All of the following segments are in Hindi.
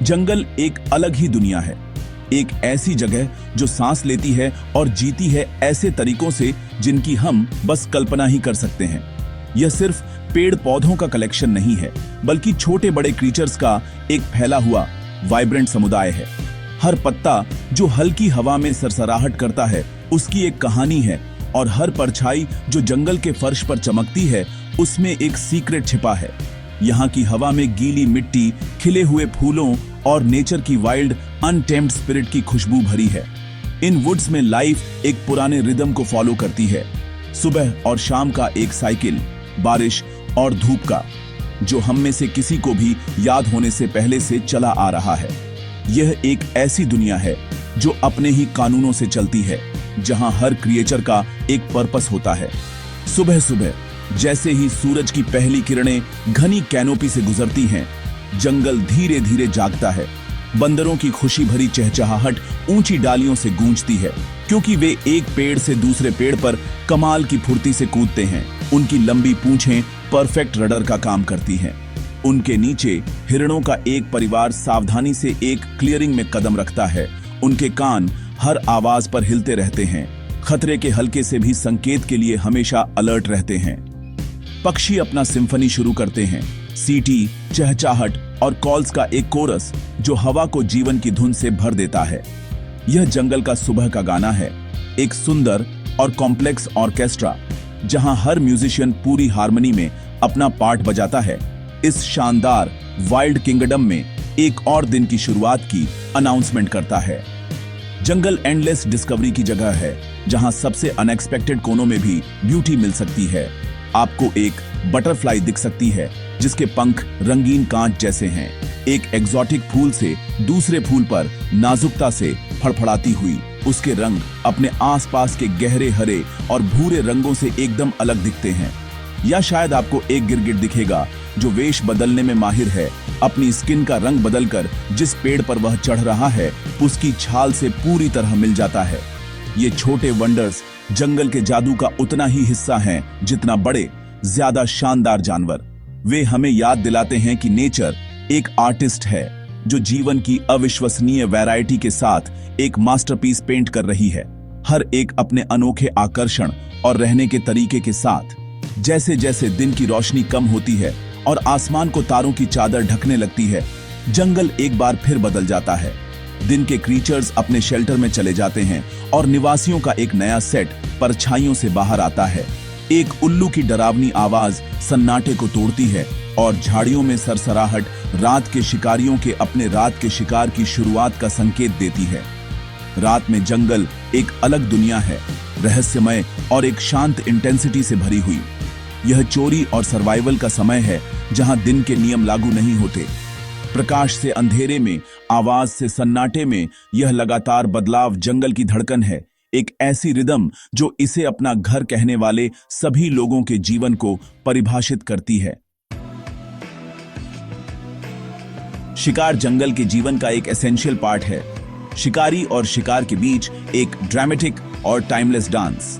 जंगल एक अलग ही दुनिया है, एक ऐसी जगह जो सांस लेती है और जीती है ऐसे तरीकों से जिनकी हम बस कल्पना ही कर सकते हैं। यह सिर्फ पेड़ पौधों का कलेक्शन नहीं है, बल्कि छोटे बड़े क्रीचर्स का एक फैला हुआ वाइब्रेंट समुदाय है। हर पत्ता जो हल्की हवा में सरसराहट करता है उसकी एक कहानी है, और हर परछाई जो जंगल के फर्श पर चमकती है उसमें एक सीक्रेट छिपा है। यहाँ की हवा में गीली मिट्टी, खिले हुए फूलों और नेचर की वाइल्ड अनटेम्ड स्पिरिट की खुशबू भरी है। इन वुड्स में लाइफ एक पुराने रिदम को फॉलो करती है, सुबह और शाम का एक साइकिल, बारिश और धूप का, जो हम में से किसी को भी याद होने से पहले से चला आ रहा है। यह एक ऐसी दुनिया है जो अपने ही कानूनों से चलती है, जहां हर क्रिएचर का एक पर्पस होता है। सुबह सुबह जैसे ही सूरज की पहली किरणें घनी कैनोपी से गुजरती हैं, जंगल धीरे धीरे जागता है। बंदरों की खुशी भरी चहचहाहट ऊंची डालियों से गूंजती है, क्योंकि वे एक पेड़ से दूसरे पेड़ पर कमाल की फुर्ती से कूदते हैं। उनकी लंबी पूंछें परफेक्ट रडर का काम करती हैं। उनके नीचे हिरणों का एक परिवार सावधानी से एक क्लियरिंग में कदम रखता है। उनके कान हर आवाज पर हिलते रहते हैं, खतरे के हल्के से भी संकेत के लिए हमेशा अलर्ट रहते हैं। पक्षी अपना सिम्फनी शुरू करते हैं, सीटी, चहचहाट और कॉल्स का एक कोरस जो हवा को जीवन की धुन से भर देता है। यह जंगल का सुबह का गाना है, एक सुंदर और कॉम्प्लेक्स ऑर्केस्ट्रा जहां हर म्यूजिशियन पूरी हार्मनी में अपना पार्ट बजाता है। इस शानदार वाइल्ड किंगडम में एक और दिन की शुरुआत की अनाउंसमेंट करता है। जंगल एंडलेस डिस्कवरी की जगह है, जहां सबसे अनएक्सपेक्टेड कोनों में भी ब्यूटी मिल सकती है। आपको एक बटरफ्लाई दिख सकती है जिसके पंख रंगीन कांच जैसे हैं, एक एग्जॉटिक फूल से दूसरे फूल पर नाजुकता से फड़फड़ाती हुई। उसके रंग अपने आसपास के गहरे हरे और भूरे रंगों से एकदम अलग दिखते हैं। या शायद आपको एक गिरगिट दिखेगा जो वेश बदलने में माहिर है। अपनी स्किन का रंग बदलकर जिस पेड़ पर वह चढ़ रहा है उसकी छाल से पूरी तरह मिल जाता है। ये छोटे वंडर्स जंगल के जादू का उतना ही हिस्सा हैं जितना बड़े, ज्यादा शानदार जानवर। वे हमें याद दिलाते हैं कि नेचर एक आर्टिस्ट है जो जीवन की अविश्वसनीय वैरायटी के साथ एक मास्टरपीस पेंट कर रही है, हर एक अपने अनोखे आकर्षण और रहने के तरीके के साथ। जैसे जैसे दिन की रोशनी कम होती है और आसमान को तारों की चादर ढकने लगती है, जंगल एक बार फिर बदल जाता है। दिन के क्रीचर्स अपने शेल्टर में चले जाते हैं और निवासियों का एक नया सेट परछाइयों से बाहर आता है। एक उल्लू की डरावनी आवाज सन्नाटे को तोड़ती है और झाड़ियों में सरसराहट रात के शिकारियों के अपने रात के शिकार की शुरुआत का संकेत देती है। रात में जंगल एक अलग दुनिया है, रहस्यमय और एक शांत इंटेंसिटी से भरी हुई। यह चोरी और सर्वाइवल का समय है, जहां दिन के नियम लागू नहीं होते। प्रकाश से अंधेरे में, आवाज से सन्नाटे में, यह लगातार बदलाव जंगल की धड़कन है, एक ऐसी रिदम जो इसे अपना घर कहने वाले सभी लोगों के जीवन को परिभाषित करती है। शिकार जंगल के जीवन का एक एसेंशियल पार्ट है। शिकारी और शिकार के बीच एक ड्रामेटिक और टाइमलेस डांस।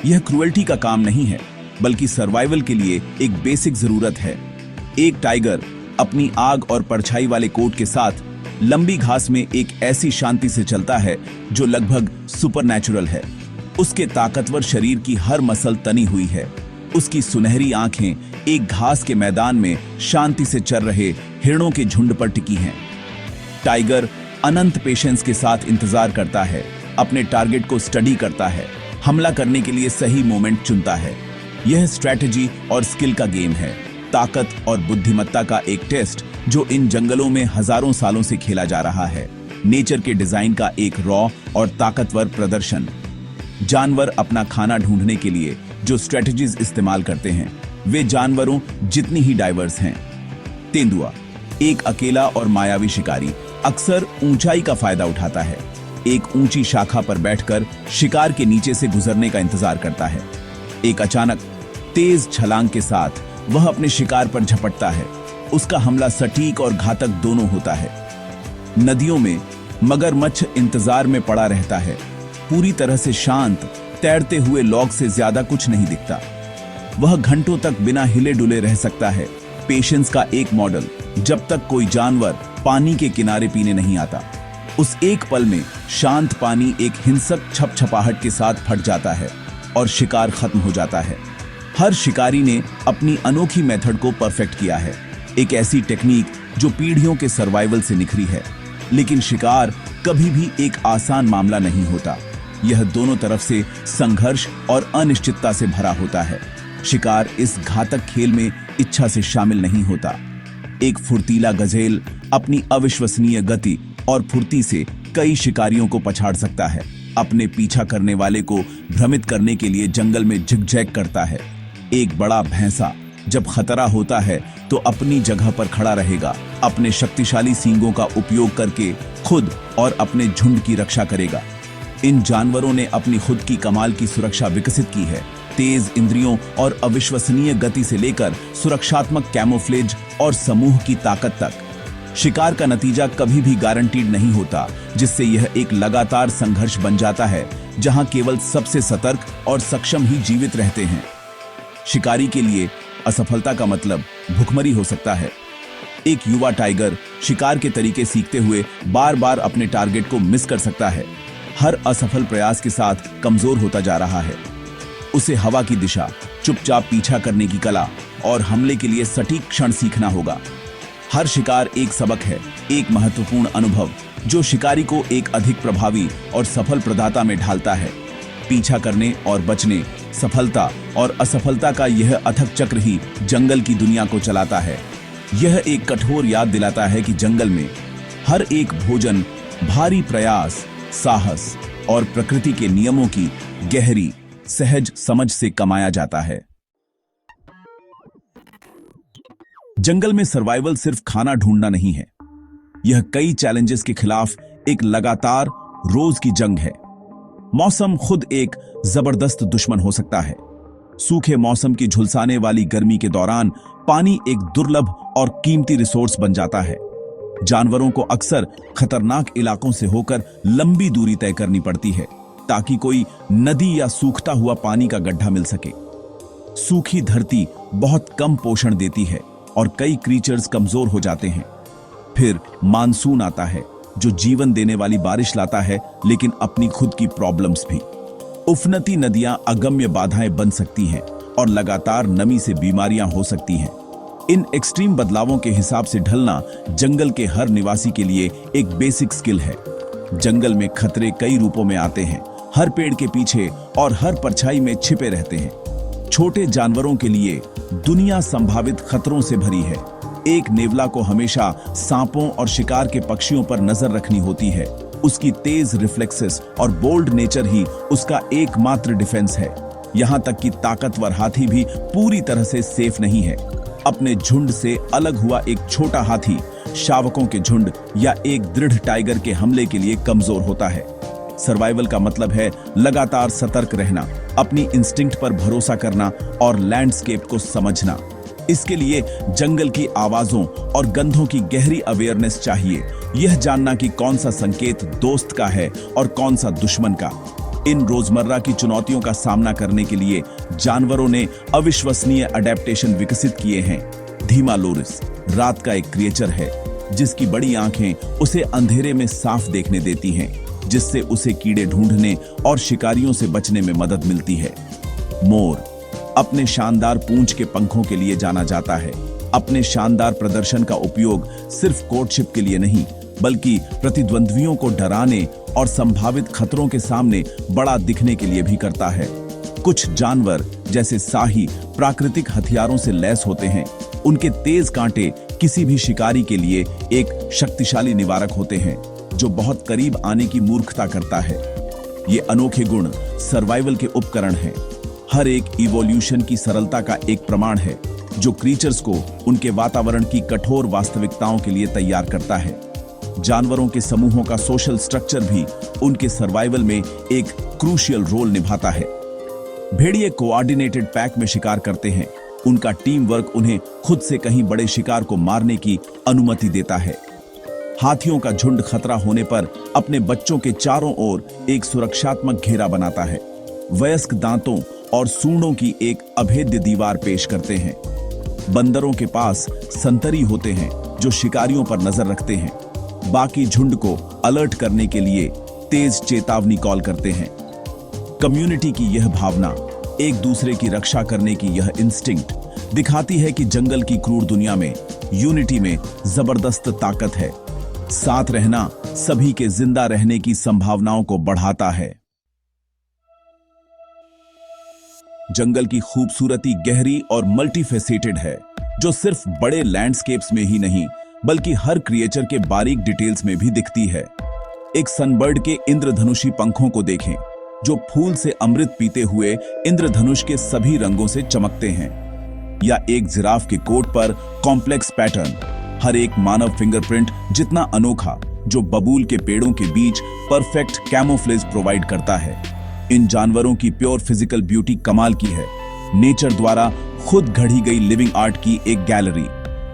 यह क्रुएल्टी का काम नहीं है, बल्कि सर्वाइवल के लिए एक बेसिक जरूरत है। एक टाइगर अपनी आग और परछाई वाले कोट के साथ लंबी घास में एक ऐसी शांति से चलता है जो लगभग सुपरनैचुरल है। उसके ताकतवर शरीर की हर मसल तनी हुई है। उसकी सुनहरी आंखें एक घास के मैदान में शांति से चल रहे हिरणों के झुंड पर टिकी हैं। टाइगर अनंत पेशेंस के साथ इंतजार करता है, अपने टारगेट को स्टडी करता है, हमला करने के लिए सही मोमेंट चुनता है। यह स्ट्रैटेजी और स्किल का गेम है, ताकत और बुद्धिमत्ता का एक टेस्ट जो इन जंगलों में हजारों सालों से खेला जा रहा है। नेचर के डिजाइन का एक रॉ और ताकतवर प्रदर्शन। जानवर अपना खाना ढूंढने के लिए जो स्ट्रेटजीज इस्तेमाल करते हैं वे जानवरों जितनी ही डाइवर्स हैं। तेंदुआ, एक अकेला और मायावी शिकारी, अक्सर ऊंचाई का फायदा उठाता है। एक ऊंची शाखा पर बैठकर शिकार के नीचे से गुजरने का इंतजार करता है। एक अचानक तेज छलांग के साथ वह अपने शिकार पर झपटता है। उसका हमला सटीक और घातक दोनों होता है। नदियों में मगरमच्छ इंतजार में पड़ा रहता है, पूरी तरह से शांत, तैरते हुए लॉग से ज्यादा कुछ नहीं दिखता। वह घंटों तक बिना हिले डुले रह सकता है। पेशेंस का एक मॉडल। जब तक कोई जानवर पानी के किनारे पीने नहीं आता। उस एक पल में शांत पानी एक हिंसक छपछपाहट के साथ फट जाता है और शिकार खत्म हो जाता है। हर शिकारी ने अपनी अनोखी मेथड को परफेक्ट किया है, एक ऐसी टेक्निक जो पीढ़ियों के सर्वाइवल से निखरी है। लेकिन शिकार कभी भी एक आसान मामला नहीं होता। यह दोनों तरफ से संघर्ष और अनिश्चितता से भरा होता है। शिकार इस घातक खेल में इच्छा से शामिल नहीं होता। एक फुर्तीला गजेल अपनी अविश्वसनीय गति और फुर्ती से कई शिकारियों को पछाड़ सकता है। अपने पीछा करने वाले को भ्रमित करने के लिए जंगल में झिकझैक करता है। एक बड़ा भैंसा जब खतरा होता है तो अपनी जगह पर खड़ा रहेगा, अपने शक्तिशाली सींगों का उपयोग करके खुद और अपने झुंड की रक्षा करेगा। इन जानवरों ने अपनी खुद की कमाल की सुरक्षा विकसित की है, तेज इंद्रियों और अविश्वसनीय गति से लेकर सुरक्षात्मक कैमोफ्लेज और समूह की ताकत तक। शिकार का नतीजा कभी भी गारंटीड नहीं होता, जिससे यह एक लगातार संघर्ष बन जाता है जहां केवल सबसे सतर्क और सक्षम ही जीवित रहते हैं। शिकारी के लिए असफलता का मतलब भुखमरी हो सकता है। एक युवा टाइगर शिकार के तरीके सीखते हुए बार बार अपने टारगेट को मिस कर सकता है। हर असफल प्रयास के साथ कमजोर होता जा रहा है। उसे हवा की दिशा, चुपचाप पीछा करने की कला और हमले के लिए सटीक क्षण सीखना होगा। हर शिकार एक सबक है, एक महत्वपूर्ण अनुभव जो शिकारी को एक अधिक प्रभावी और सफल प्रदाता में ढालता है। पीछा करने और बचने, सफलता और असफलता का यह अथक चक्र ही जंगल की दुनिया को चलाता है। यह एक कठोर याद दिलाता है कि जंगल में हर एक भोजन भारी प्रयास, साहस और प्रकृति के नियमों की गहरी सहज समझ से कमाया जाता है। जंगल में सर्वाइवल सिर्फ खाना ढूंढना नहीं है, यह कई चैलेंजेस के खिलाफ एक लगातार रोज की जंग है। मौसम खुद एक जबरदस्त दुश्मन हो सकता है। सूखे मौसम की झुलसाने वाली गर्मी के दौरान पानी एक दुर्लभ और कीमती रिसोर्स बन जाता है। जानवरों को अक्सर खतरनाक इलाकों से होकर लंबी दूरी तय करनी पड़ती है ताकि कोई नदी या सूखता हुआ पानी का गड्ढा मिल सके। सूखी धरती बहुत कम पोषण देती है और कई क्रीचर्स कमजोर हो जाते हैं। फिर मानसून आता है जो जीवन देने वाली बारिश लाता है, लेकिन अपनी खुद की प्रॉब्लम्स भी। उफनती नदियां अगम्य बाधाएं बन सकती हैं और लगातार नमी से बीमारियां हो सकती हैं। इन एक्सट्रीम बदलावों के हिसाब से ढलना जंगल के हर निवासी के लिए एक बेसिक स्किल है। जंगल में खतरे कई रूपों में आते हैं, हर पेड़ के पीछे और हर परछाई में छिपे रहते हैं। छोटे जानवरों के लिए दुनिया संभावित खतरों से भरी है। एक नेवला को हमेशा सांपों और शिकार के पक्षियों पर नजर रखनी होती है। उसकी तेज रिफ्लेक्सेस और बोल्ड नेचर ही उसका एकमात्र डिफेंस है। यहां तक कि ताकतवर हाथी भी पूरी तरह से सेफ नहीं है। अपने झुंड से अलग हुआ एक छोटा हाथी शावकों के झुंड या एक दृढ़ टाइगर के हमले के लिए कमजोर होता है। सर्वाइवल का मतलब है लगातार सतर्क रहना, अपनी इंस्टिंक्ट पर भरोसा करना और लैंडस्केप को समझना। इसके लिए जंगल की आवाजों और गंधों की गहरी अवेयरनेस चाहिए, यह जानना कि कौन सा संकेत दोस्त का है और कौन सा दुश्मन का। इन रोजमर्रा की चुनौतियों का सामना करने के लिए जानवरों ने अविश्वसनीय अडेप्टेशन विकसित किए हैं। धीमा लोरिस रात का एक क्रिएचर है जिसकी बड़ी आंखें उसे अंधेरे में साफ देखने देती हैं, जिससे उसे कीड़े ढूंढने और शिकारियों से बचने में मदद मिलती है। मोर अपने शानदार पूंछ के पंखों के लिए जाना जाता है। अपने शानदार प्रदर्शन का उपयोग सिर्फ कोर्टशिप के लिए नहीं, बल्कि प्रतिद्वंद्वियों को डराने और संभावित खतरों के सामने बड़ा दिखने के लिए भी करता है। कुछ जानवर जैसे साही प्राकृतिक हथियारों से लैस होते हैं। उनके तेज कांटे किसी भी शिकारी के लिए एक शक्तिशाली निवारक होते हैं जो बहुत करीब आने की मूर्खता करता है। ये अनोखे गुण सर्वाइवल के उपकरण हैं। हर एक इवोल्यूशन की सरलता का एक प्रमाण है जो क्रीचर्स को उनके वातावरण की कठोर वास्तविकताओं के लिए तैयार करता है। जानवरों के समूहों का सोशल स्ट्रक्चर भी उनके सर्वाइवल में एक क्रूशियल रोल निभाता है। भेड़िए कोऑर्डिनेटेड पैक में शिकार करते हैं। उनका टीम वर्क उन्हें खुद से कहीं बड़े शिकार को मारने की अनुमति देता है। हाथियों का झुंड खतरा होने पर अपने बच्चों के चारों ओर एक सुरक्षात्मक घेरा बनाता है। वयस्क दांतों और सूंडों की एक अभेद्य दीवार पेश करते हैं। बंदरों के पास संतरी होते हैं जो शिकारियों पर नजर रखते हैं, बाकी झुंड को अलर्ट करने के लिए तेज चेतावनी कॉल करते हैं। कम्युनिटी की यह भावना, एक दूसरे की रक्षा करने की यह इंस्टिंक्ट दिखाती है कि जंगल की क्रूर दुनिया में यूनिटी में जबरदस्त ताकत है। साथ रहना सभी के जिंदा रहने की संभावनाओं को बढ़ाता है। जंगल की खूबसूरती गहरी और मल्टीफेसेटेड है, जो सिर्फ बड़े लैंडस्केप्स में ही नहीं बल्कि हर क्रिएचर के बारीक डिटेल्स में भी दिखती है। एक सनबर्ड के इंद्रधनुषी पंखों को देखें, जो फूल से अमृत पीते हुए इंद्रधनुष के सभी रंगों से चमकते हैं, या एक जिराफ के कोट पर कॉम्प्लेक्स पैटर्न, हर एक मानव फिंगरप्रिंट जितना अनोखा, जो बबूल के पेड़ों के बीच परफेक्ट कैमोफ्लेज प्रोवाइड करता है। इन जानवरों की प्योर फिजिकल ब्यूटी कमाल की है, नेचर द्वारा खुद गढ़ी गई लिविंग आर्ट की एक गैलरी।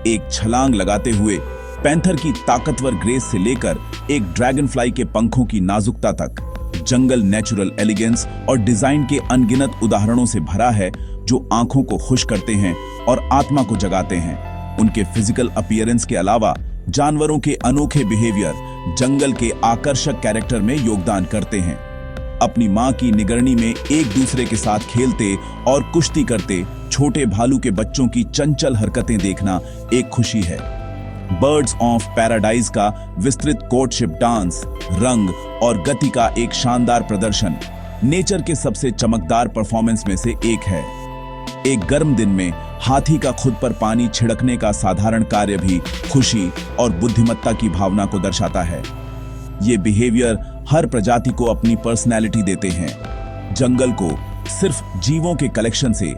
एक छलांग लगाते हुए पैंथर की ताकतवर ग्रेस से लेकर एक ड्रैगनफ्लाई के पंखों की नाजुकता तक, जंगल नेचुरल एलिगेंस और डिजाइन के अनगिनत उदाहरणों से भरा है, जो आंखों को खुश करते हैं और आत्मा को जगाते हैं। उनके फिजिकल अपीयरेंस के अलावा जानवरों के अनोखे बिहेवियर जंगल के आकर्षक कैरेक्टर में योगदान करते हैं। अपनी मां की निगरानी में एक दूसरे के साथ खेलते और कुश्ती करते छोटे भालू के बच्चों की चंचल हरकतें देखना एक खुशी है। बर्ड्स ऑफ पैराडाइज का विस्तृत कोर्टशिप डांस, रंग और गति का एक शानदार प्रदर्शन नेचर के सबसे चमकदार परफॉर्मेंस में से एक है। एक गर्म दिन में हाथी का खुद पर पानी छिड़कने का साधारण कार्य भी खुशी और बुद्धिमत्ता की भावना को दर्शाता है। ये बिहेवियर हर प्रजाति को अपनी पर्सनैलिटी देते हैं, जंगल को सिर्फ जीवों के कलेक्शन से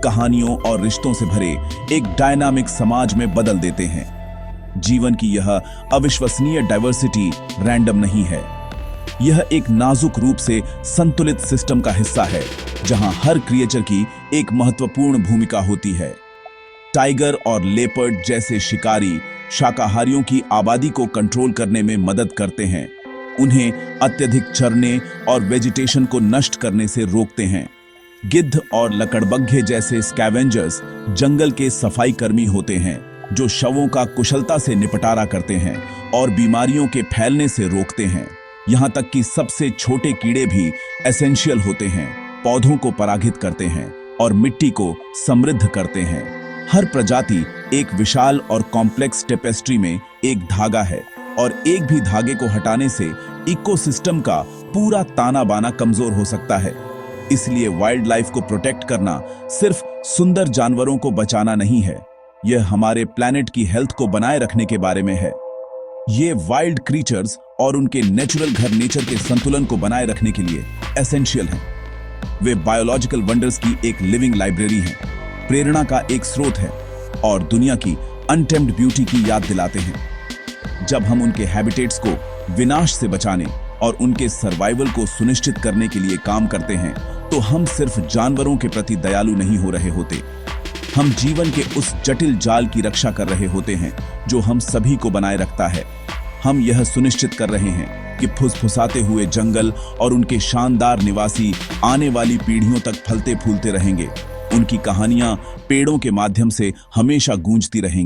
कहानियों और रिश्तों से भरे एक डायनामिक समाज में बदल देते हैं। जीवन की यह अविश्वसनीय डाइवर्सिटी रैंडम नहीं है, यह एक नाजुक रूप से संतुलित सिस्टम का हिस्सा है, जहां हर क्रिएचर की एक महत्वपूर्ण भूमिका होती है। टाइगर और लेपर्ड जैसे शिकारी शाकाहारियों की आबादी को कंट्रोल करने में मदद करते हैं, उन्हें अत्यधिक चरने और वेजिटेशन को नष्ट करने से रोकते हैं। गिद्ध और लकड़बग्घे जैसे स्कैवेंजर्स जंगल के सफाई कर्मी होते हैं, जो शवों का कुशलता से निपटारा करते हैं और बीमारियों के फैलने से रोकते हैं। यहाँ तक कि सबसे छोटे कीड़े भी एसेंशियल होते हैं, पौधों को परागित करते हैं और मिट्टी को समृद्ध करते हैं। हर प्रजाति एक विशाल और कॉम्प्लेक्स टेपेस्ट्री में एक धागा है, और एक भी धागे को हटाने से इकोसिस्टम का पूरा ताना बाना कमजोर हो सकता है। इसलिए वाइल्ड लाइफ को प्रोटेक्ट करना सिर्फ सुंदर जानवरों को बचाना नहीं है, यह हमारे प्लैनेट की हेल्थ को बनाए रखने के बारे में है। ये वाइल्ड क्रीचर्स और उनके नेचुरल घर नेचर के संतुलन को बनाए रखने के लिए एसेंशियल हैं। वे बायोलॉजिकल वंडर्स की एक लिविंग लाइब्रेरी हैं, प्रेरणा का एक स्रोत है और दुनिया की अनटेम्प्ड ब्यूटी की याद दिलाते हैं। जब हम उनके हैबिटेट्स को विनाश से बचाने और उनके सर्वाइवल को सुनिश्चित करने के लिए काम करते हैं, तो हम सिर्फ जानवरों के प्रति दयालु नहीं हो रहे होते, हम जीवन के उस जटिल जाल की रक्षा कर रहे होते हैं जो हम सभी को बनाए रखता है। हम यह सुनिश्चित कर रहे हैं कि फुसफुसाते हुए जंगल और उनके शानदार निवासी आने वाली पीढ़ियों तक फलते फूलते रहेंगे। उनकी कहानियां पेड़ों के माध्यम से हमेशा गूंजती रहेंगी।